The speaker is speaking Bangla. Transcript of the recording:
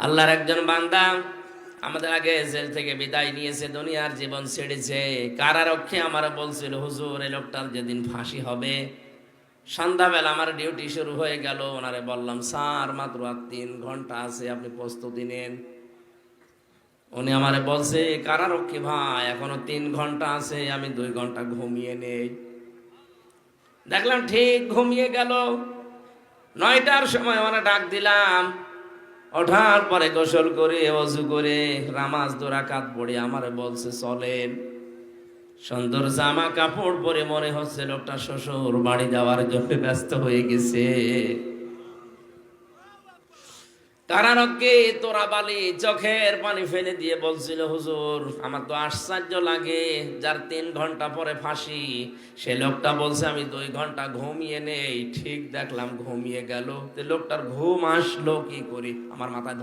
আল্লাহর একজন বান্দা আমাদের আগে জেল থেকে বিদায় নিয়েছে, দুনিয়ার জীবন ছেড়েছে। কারারক্ষী আমার বলছিল, হুজুর এই লোকটার যেদিন ফাঁসি হবে সন্ধ্যাবেলা আমার ডিউটি শুরু হয়ে গেল। ওনারে বললাম, স্যার মাত্র আর 3 ঘন্টা আছে, আপনি প্রস্তুতি নেন। উনি আমারে বলছে, কারারক্ষী ভাই এখনো 3 ঘন্টা আছে, আমি 2 ঘন্টা ঘুমিয়ে নেই। দেখলাম ঠিক ঘুমিয়ে গেল। 9টার সময় ওরা ডাক দিলাম, ওঠার পরে গোসল করে ওযু করে নামাজ 2 রাকাত পড়ে আমারে বলছে, চলেন। সুন্দর জামা কাপড় পরে মনে হচ্ছে লোকটা শ্বশুর বাড়ি যাওয়ার জন্য ব্যস্ত হয়ে গেছে। কারারক্ষী তোরা বালি চোখের পানি ফেলে দিয়ে বলছিল, হুজুর আমার তো আশ্চর্য লাগে, যার 3 ঘন্টা পরে ফাঁসি সে লোকটা বলছে আমি 2 ঘন্টা ঘুমিয়ে নেই। ঠিক দেখলাম ঘুমিয়ে গেল। লোকটার ঘুম আসলো কি করি আমার মাথায়